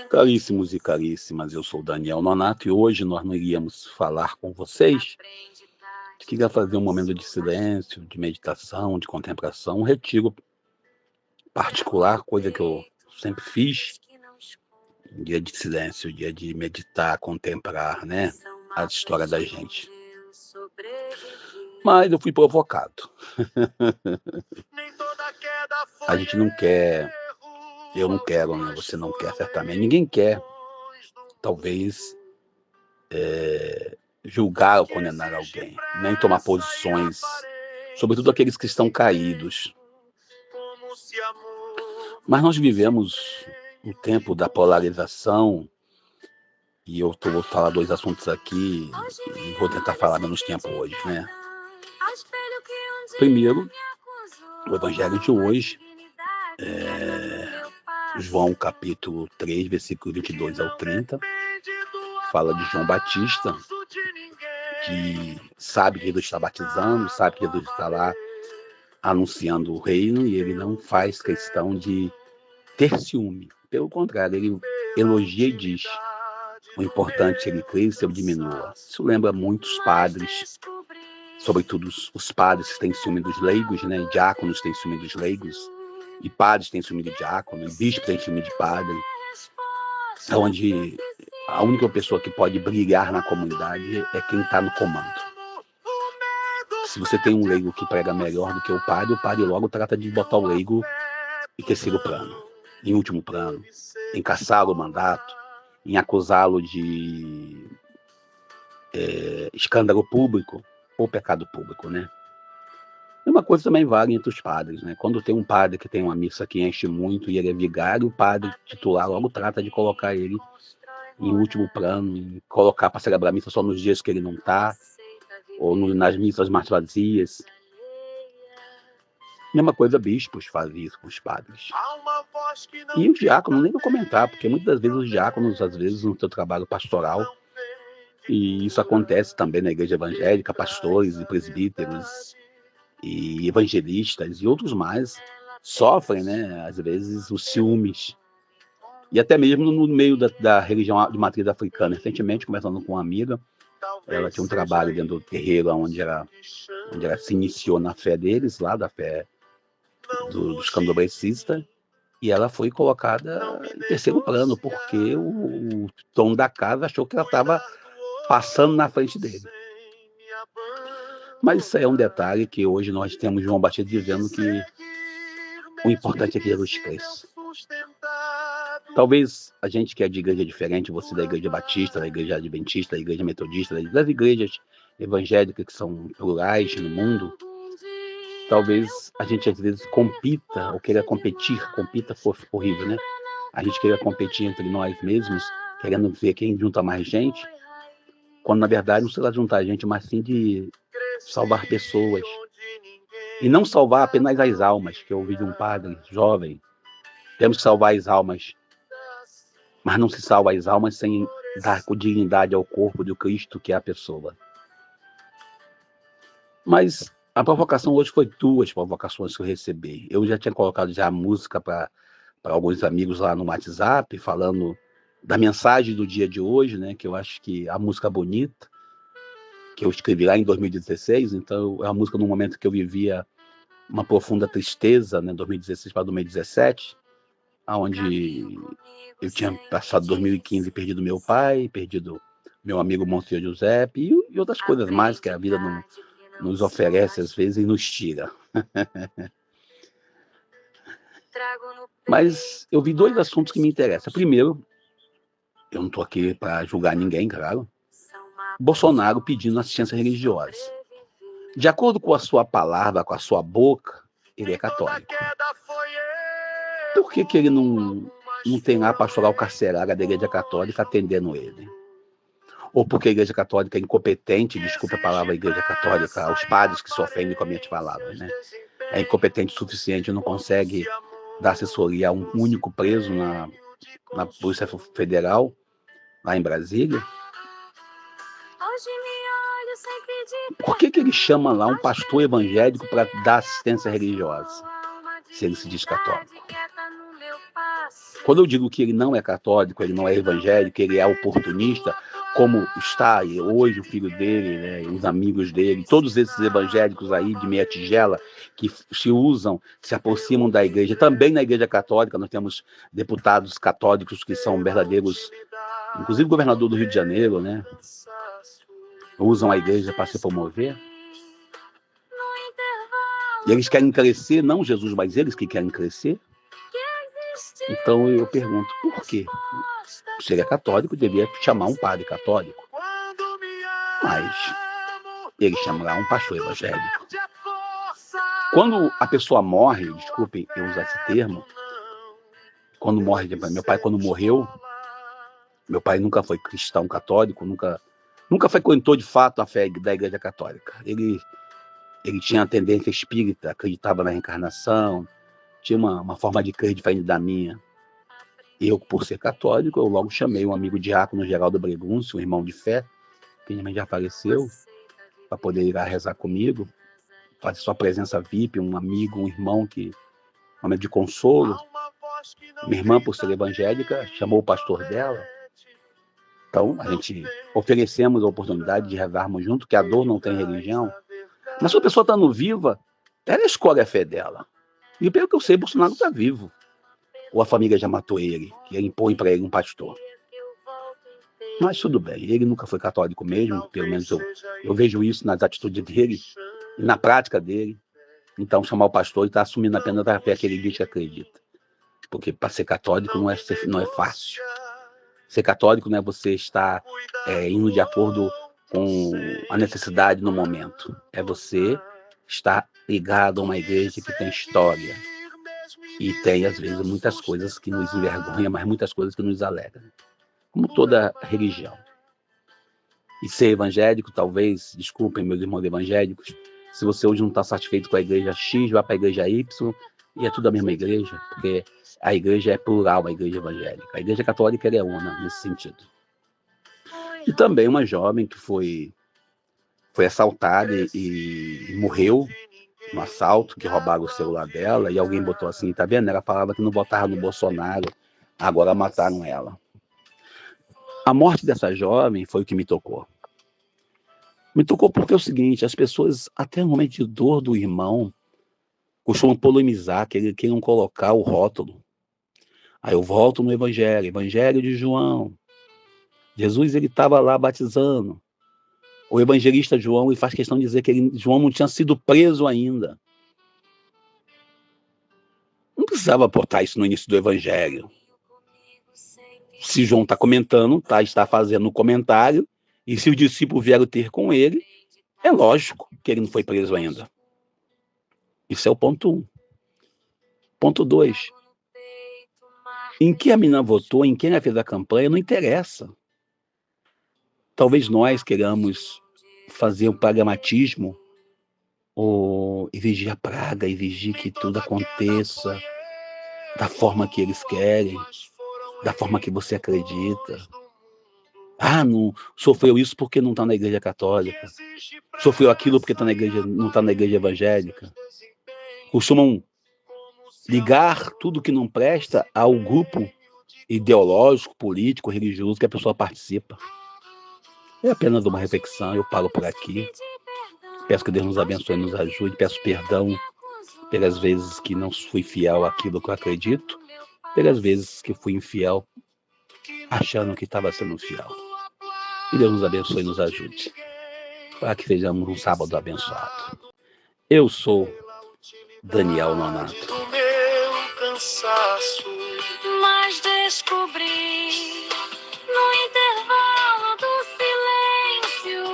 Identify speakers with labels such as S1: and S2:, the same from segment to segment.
S1: Caríssimos e caríssimas, eu sou Daniel Nonato e hoje nós não iríamos falar com vocês. Queria fazer um momento de silêncio, de meditação, de contemplação, um retiro particular, coisa que eu sempre fiz. Dia de silêncio, dia de meditar, contemplar, né? A história da gente. Mas eu fui provocado. A gente não quer, eu não quero, né? Você não quer, certamente. Ninguém quer, talvez, julgar ou condenar alguém, nem tomar posições, sobretudo aqueles que estão caídos. Mas nós vivemos o tempo da polarização, e eu vou falar dois assuntos aqui, e vou tentar falar menos tempo hoje, né? Primeiro, o evangelho de hoje, João capítulo 3, versículo 22 ao 30, fala de João Batista, que sabe que Jesus está batizando, sabe que Jesus está lá anunciando o reino, e ele não faz questão de ter ciúme. Pelo contrário, ele elogia e diz: o importante é ele cresça e eu diminua. Isso lembra muitos padres, sobretudo os padres que têm ciúme dos leigos, né? Diáconos têm ciúme dos leigos, e padres têm ciúme de diácono, e bispo tem ciúme de padre, onde a única pessoa que pode brilhar na comunidade é quem está no comando. Se você tem um leigo que prega melhor do que o padre logo trata de botar o leigo em terceiro plano, em último plano, em caçá-lo o mandato, em acusá-lo de escândalo público ou pecado público, né? E uma coisa também vale entre os padres, né? Quando tem um padre que tem uma missa que enche muito e ele é vigário, o padre titular logo trata de colocar ele em último plano, e colocar para celebrar a missa só nos dias que ele não está, ou nas missas mais vazias. Mesma coisa, bispos fazem isso com os padres. E os diáconos, nem vou comentar, porque muitas das vezes os diáconos, às vezes, no seu trabalho pastoral, e isso acontece também na igreja evangélica, pastores e presbíteros e evangelistas e outros mais, sofrem, né, às vezes, os ciúmes. E até mesmo no meio da religião de matriz africana. Recentemente, conversando com uma amiga, ela tinha um trabalho dentro do terreiro onde ela se iniciou na fé deles, lá da fé dos candomblecistas, e ela foi colocada em terceiro plano, porque o dono da casa achou que ela estava passando na frente dele. Mas isso é um detalhe que hoje nós temos João Batista dizendo que o importante é que Jesus cresça. Talvez a gente que é de igreja diferente, você da igreja batista, da igreja adventista, da igreja metodista, das igrejas evangélicas que são plurais no mundo, talvez a gente às vezes compita, ou queira competir, compita for horrível, né? A gente queira competir entre nós mesmos, querendo ver quem junta mais gente, quando na verdade não se trata de juntar gente, mas sim de salvar pessoas. E não salvar apenas as almas, que eu ouvi de um padre jovem. Temos que salvar as almas, mas não se salva as almas sem dar dignidade ao corpo do Cristo, que é a pessoa. Mas a provocação hoje foi duas provocações que eu recebi. Eu já tinha colocado já a música para alguns amigos lá no WhatsApp, falando da mensagem do dia de hoje, né? Que eu acho que a música bonita, que eu escrevi lá em 2016, então é uma música num momento que eu vivia uma profunda tristeza, né? 2016 para 2017, onde eu tinha passado 2015 e perdido meu pai, perdido meu amigo Monsenhor Giuseppe e outras coisas mais que a vida nos oferece às vezes e nos tira. Mas eu vi dois assuntos que me interessam. Primeiro, eu não estou aqui para julgar ninguém, claro. Bolsonaro pedindo assistência religiosa. De acordo com a sua palavra, com a sua boca, ele é católico. Por que ele não tem lá a pastoral carcerária da Igreja Católica atendendo ele? Ou porque a Igreja Católica é incompetente, desculpa a palavra Igreja Católica, os padres que se ofendem com as minhas palavras, né? É incompetente o suficiente, não consegue dar assessoria a um único preso na Polícia Federal, lá em Brasília? Por que ele chama lá um pastor evangélico para dar assistência religiosa, se ele se diz católico? Quando eu digo que ele não é católico, ele não é evangélico, ele é oportunista, como está hoje o filho dele, né, os amigos dele, todos esses evangélicos aí de meia tigela que se usam, se aproximam da igreja. Também na igreja católica nós temos deputados católicos que são verdadeiros, inclusive o governador do Rio de Janeiro, né, usam a igreja para se promover. E eles querem crescer, não Jesus, mas eles que querem crescer. Então eu pergunto, por quê? Se ele é católico, devia chamar um padre católico. Mas ele chama lá um pastor evangélico. Quando a pessoa morre, desculpem eu usar esse termo, quando morre, meu pai quando morreu, meu pai nunca foi cristão católico, nunca frequentou de fato a fé da igreja católica. Ele tinha a tendência espírita, acreditava na reencarnação, tinha uma forma de crer diferente da minha. Eu, por ser católico, eu logo chamei um amigo diácono Geraldo Breguncio, um irmão de fé, que também já faleceu, para poder ir lá rezar comigo, fazer sua presença VIP, um amigo, um irmão que um momento de consolo. Minha irmã, por ser evangélica, chamou o pastor dela. Então, a gente oferecemos a oportunidade de rezarmos junto, que a dor não tem religião. Mas se a pessoa estando viva, ela escolhe a fé dela. E pelo que eu sei, Bolsonaro está vivo. Ou a família já matou ele, que impõe para ele um pastor. Mas tudo bem, ele nunca foi católico mesmo, pelo menos eu vejo isso nas atitudes dele e na prática dele. Então, chamar o pastor e está assumindo apenas a fé que ele diz que acredita. Porque para ser católico não é fácil. Ser católico não é você estar indo de acordo com a necessidade no momento. É você estar ligado a uma igreja que tem história. E tem, às vezes, muitas coisas que nos envergonham, mas muitas coisas que nos alegram. Como toda religião. E ser evangélico, talvez, desculpem meus irmãos evangélicos, se você hoje não está satisfeito com a igreja X, vai para a igreja Y, e é tudo a mesma igreja, porque a igreja é plural, a igreja evangélica. A igreja católica é una nesse sentido. E também uma jovem que foi assaltada e morreu no assalto, que roubaram o celular dela, e alguém botou assim, tá vendo? Ela falava que não votava no Bolsonaro, agora mataram ela. A morte dessa jovem foi o que me tocou. Me tocou porque é o seguinte, as pessoas, até no momento de dor do irmão, costumam polemizar, queriam colocar o rótulo. Aí eu volto no Evangelho de João. Jesus, ele estava lá batizando. O evangelista João, ele faz questão de dizer que João não tinha sido preso ainda. Não precisava botar isso no início do evangelho. Se João está comentando, está fazendo um comentário, e se os discípulos vieram ter com ele, é lógico que ele não foi preso ainda. Isso é o ponto 1. Ponto 2. Em que a menina votou, em quem ela fez a campanha, não interessa. Talvez nós queiramos fazer um pragmatismo ou exigir a praga, exigir que tudo aconteça da forma que eles querem, da forma que você acredita. Ah, não sofreu isso porque não está na igreja católica. Sofreu aquilo porque não está na igreja evangélica. Costumam ligar tudo que não presta ao grupo ideológico, político, religioso que a pessoa participa. É apenas uma reflexão, eu paro por aqui. Peço que Deus nos abençoe, nos ajude. Peço perdão pelas vezes que não fui fiel àquilo que eu acredito, pelas vezes que fui infiel achando que estava sendo fiel. Que Deus nos abençoe e nos ajude, para que sejamos um sábado abençoado. Eu sou Daniel Nonato. Mas descobri no intervalo do silêncio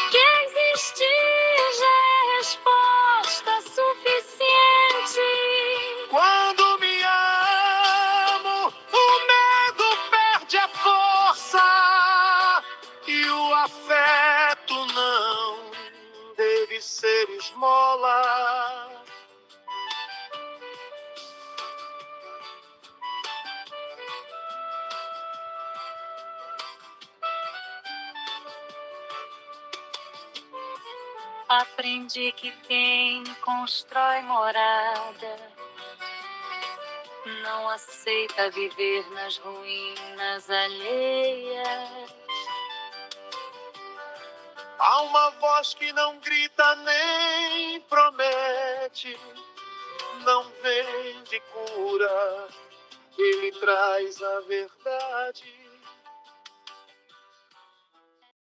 S1: que existia já resposta suficiente. Quando me amo, o medo perde a força e o afeto não deve ser esmola. Aprendi que quem constrói morada não
S2: não aceita viver nas ruínas alheias.
S3: Há uma voz que não grita nem promete, não vende cura, ele traz a verdade.